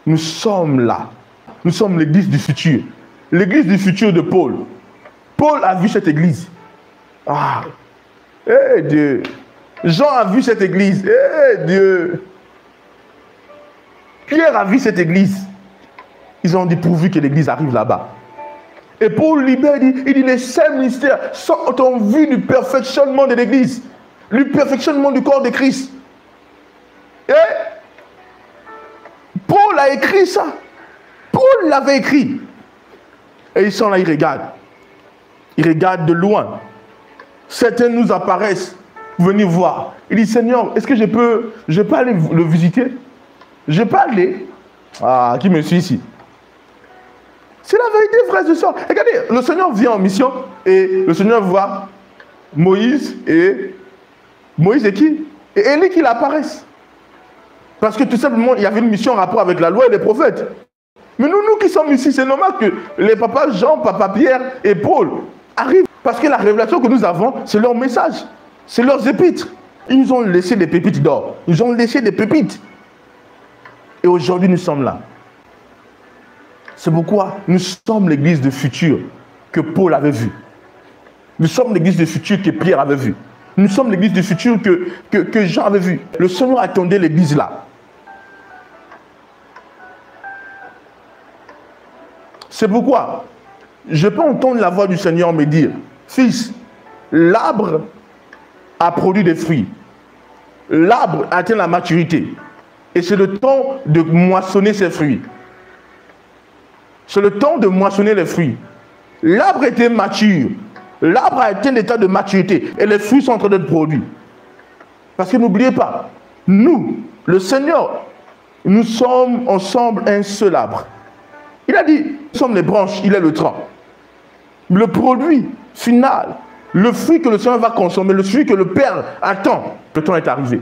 Nous sommes là. Nous sommes l'église du futur. L'église du futur de Paul. Paul a vu cette église. Ah, eh Dieu. Jean a vu cette église. Eh Dieu. Pierre a vu cette église. Ils ont dit pourvu que l'église arrive là-bas. Et Paul libère, il dit les saints ministères sont en vue du perfectionnement de l'église, du perfectionnement du corps de Christ. Et Paul a écrit ça. Paul l'avait écrit. Et ils sont là, ils regardent. Ils regardent de loin. Certains nous apparaissent pour venir voir. Il dit, Seigneur, est-ce que je peux aller le visiter? Je peux aller. Ah, qui me suit ici? C'est la vérité, frères et sœurs. Regardez, le Seigneur vient en mission et le Seigneur voit Moïse et qui? Et Élie qui apparaissent. Parce que tout simplement, il y avait une mission en rapport avec la loi et les prophètes. Mais nous qui sommes ici, c'est normal que les papas Jean, papa Pierre et Paul arrivent. Parce que la révélation que nous avons, c'est leur message. C'est leurs épîtres. Ils nous ont laissé des pépites d'or. Ils nous ont laissé des pépites. Et aujourd'hui, nous sommes là. C'est pourquoi nous sommes l'église de futur que Paul avait vue. Nous sommes l'église de futur que Pierre avait vue. Nous sommes l'église de futur que Jean avait vue. Le Seigneur attendait l'église là. C'est pourquoi je peux entendre la voix du Seigneur me dire, fils, l'arbre a produit des fruits. L'arbre atteint la maturité. Et c'est le temps de moissonner ses fruits. C'est le temps de moissonner les fruits. L'arbre était mature. L'arbre a atteint l'état de maturité. Et les fruits sont en train d'être produits. Parce que n'oubliez pas, nous, le Seigneur, nous sommes ensemble un seul arbre. Il a dit, nous sommes les branches, il est le tronc. Le produit final, le fruit que le Seigneur va consommer, le fruit que le Père attend, le temps est arrivé.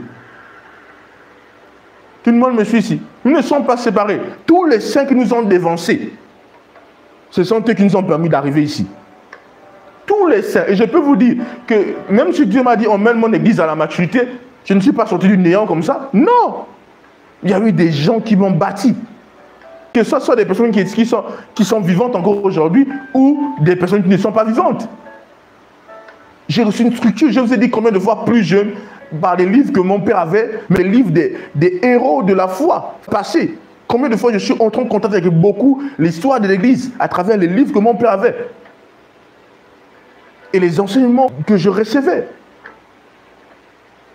Tout le monde me suit ici. Nous ne sommes pas séparés. Tous les saints qui nous ont dévancés, ce sont eux qui nous ont permis d'arriver ici. Tous les saints. Et je peux vous dire que même si Dieu m'a dit, on mène mon église à la maturité, je ne suis pas sorti du néant comme ça. Non. Il y a eu des gens qui m'ont bâti. Que ce soit des personnes qui sont vivantes encore aujourd'hui ou des personnes qui ne sont pas vivantes. J'ai reçu une structure, je vous ai dit combien de fois plus jeune, par les livres que mon père avait, mais les livres des héros de la foi passés. Combien de fois je suis entré en contact avec beaucoup l'histoire de l'église à travers les livres que mon père avait. Et les enseignements que je recevais.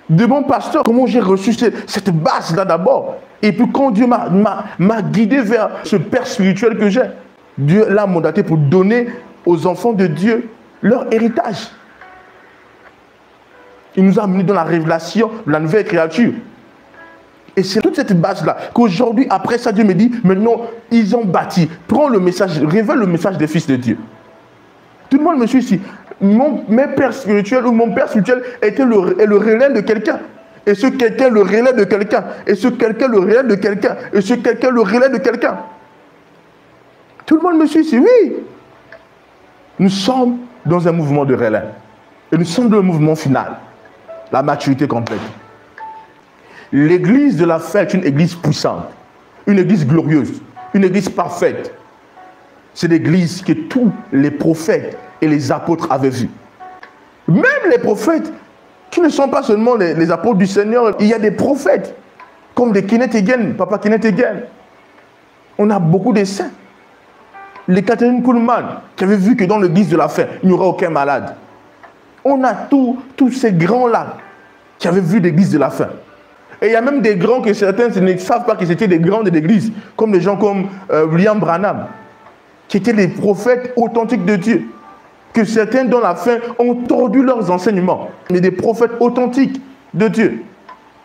De mon pasteur, comment j'ai reçu cette base-là d'abord. Et puis quand Dieu m'a guidé vers ce père spirituel que j'ai, Dieu l'a mandaté pour donner aux enfants de Dieu leur héritage. Il nous a amenés dans la révélation de la nouvelle créature. Et c'est toute cette base-là qu'aujourd'hui, après ça, Dieu me dit, maintenant, ils ont bâti. Prends le message, révèle le message des fils de Dieu. Tout le monde me suit ici. Mes pères spirituels ou mon père spirituel est le relais de quelqu'un. Et ce quelqu'un, le relais de quelqu'un. Et ce quelqu'un, le relais de quelqu'un. Et ce quelqu'un, le relais de quelqu'un. Tout le monde me suit ici, oui. Nous sommes dans un mouvement de relais. Et nous sommes dans le mouvement final. La maturité complète. L'église de la fin est une église puissante. Une église glorieuse. Une église parfaite. C'est l'église que tous les prophètes et les apôtres avaient vue. Même les prophètes qui ne sont pas seulement les apôtres du Seigneur, il y a des prophètes comme des Kenneth Hagin, Papa Kenneth Hagin. On a beaucoup de saints. Les Catherine Kuhlman qui avaient vu que dans l'église de la fin, il n'y aura aucun malade. On a tous ces grands-là qui avaient vu l'église de la fin. Et il y a même des grands que certains ne savent pas que c'était des grands de l'église, comme des gens comme William Branham, qui étaient des prophètes authentiques de Dieu, que certains dans la fin ont tordu leurs enseignements, mais des prophètes authentiques de Dieu.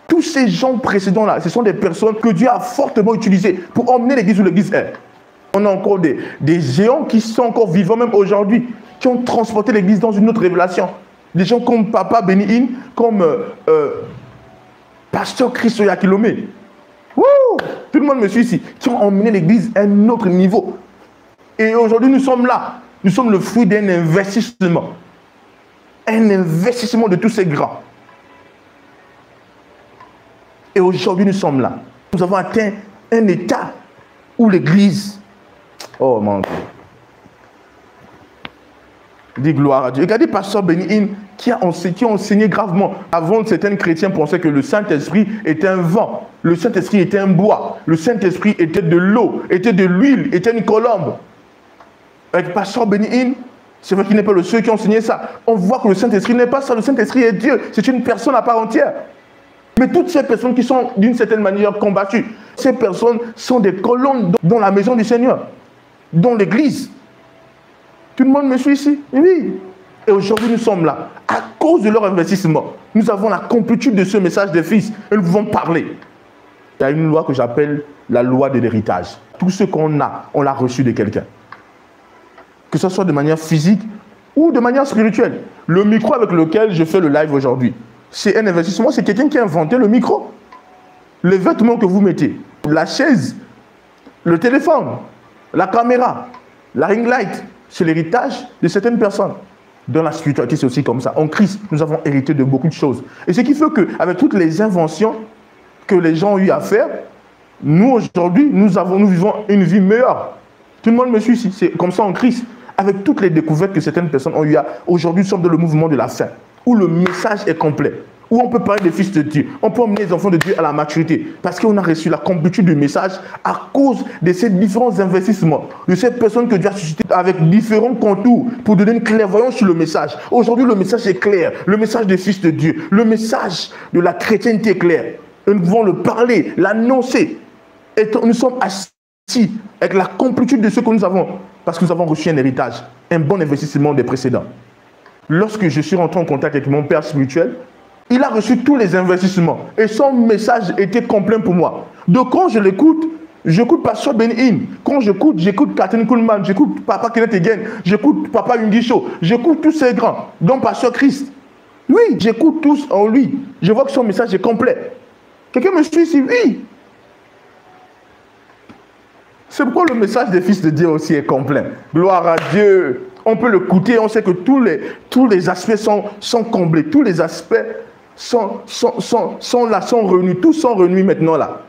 Tous ces gens précédents-là, ce sont des personnes que Dieu a fortement utilisées pour emmener l'église où l'église est. On a encore des géants qui sont encore vivants même aujourd'hui, qui ont transporté l'église dans une autre révélation. Des gens comme Papa Benny Hinn, comme Pasteur Christo Yakilome. Tout le monde me suit ici. Qui ont emmené l'église à un autre niveau. Et aujourd'hui, nous sommes là. Nous sommes le fruit d'un investissement. Un investissement de tous ces grands. Et aujourd'hui, nous sommes là. Nous avons atteint un état où l'église, oh mon Dieu, dis gloire à Dieu. Regardez pasteur Benny qui a enseigné gravement. Avant, certains chrétiens pensaient que le Saint-Esprit était un vent, le Saint-Esprit était un bois, le Saint-Esprit était de l'eau, était de l'huile, était une colombe. Avec pasteur Benny c'est vrai qu'il n'est pas le seul qui a enseigné ça. On voit que le Saint-Esprit n'est pas ça, le Saint-Esprit est Dieu, c'est une personne à part entière. Mais toutes ces personnes qui sont d'une certaine manière combattues, ces personnes sont des colonnes dans la maison du Seigneur, dans l'église. Tout le monde me suit ici? Oui. Et aujourd'hui, nous sommes là. À cause de leur investissement, nous avons la complétude de ce message des fils. Et nous pouvons parler. Il y a une loi que j'appelle la loi de l'héritage. Tout ce qu'on a, on l'a reçu de quelqu'un. Que ce soit de manière physique ou de manière spirituelle. Le micro avec lequel je fais le live aujourd'hui, c'est un investissement. C'est quelqu'un qui a inventé le micro. Les vêtements que vous mettez, la chaise, le téléphone, la caméra, la ring light, c'est l'héritage de certaines personnes. Dans la spiritualité, c'est aussi comme ça. En Christ, nous avons hérité de beaucoup de choses. Et ce qui fait qu'avec toutes les inventions que les gens ont eu à faire, nous, aujourd'hui, nous vivons une vie meilleure. Tout le monde me suit ici. C'est comme ça en Christ. Avec toutes les découvertes que certaines personnes ont eues, aujourd'hui, nous sommes dans le mouvement de la fin, où le message est complet, où on peut parler des fils de Dieu, on peut emmener les enfants de Dieu à la maturité, parce qu'on a reçu la complétude du message à cause de ces différents investissements, de ces personnes que Dieu a suscitées avec différents contours pour donner une clairvoyance sur le message. Aujourd'hui, le message est clair, le message des fils de Dieu, le message de la chrétienté est clair. Et nous pouvons le parler, l'annoncer. Et nous sommes assis avec la complétude de ce que nous avons, parce que nous avons reçu un héritage, un bon investissement des précédents. Lorsque je suis rentré en contact avec mon père spirituel, il a reçu tous les investissements et son message était complet pour moi. Donc quand je l'écoute, j'écoute Pasteur Ben-In. Quand j'écoute Catherine Kuhlman, j'écoute Papa Kenneth Hagin, j'écoute Papa Yungisho, j'écoute tous ces grands, dont Pasteur Christ. Oui, j'écoute tous en lui. Je vois que son message est complet. Quelqu'un me suit ici? Oui. C'est pourquoi le message des fils de Dieu aussi est complet. Gloire à Dieu. On peut l'écouter, on sait que tous les aspects sont comblés. Tous les aspects sont là, sont réunis. Tous sont réunis maintenant là.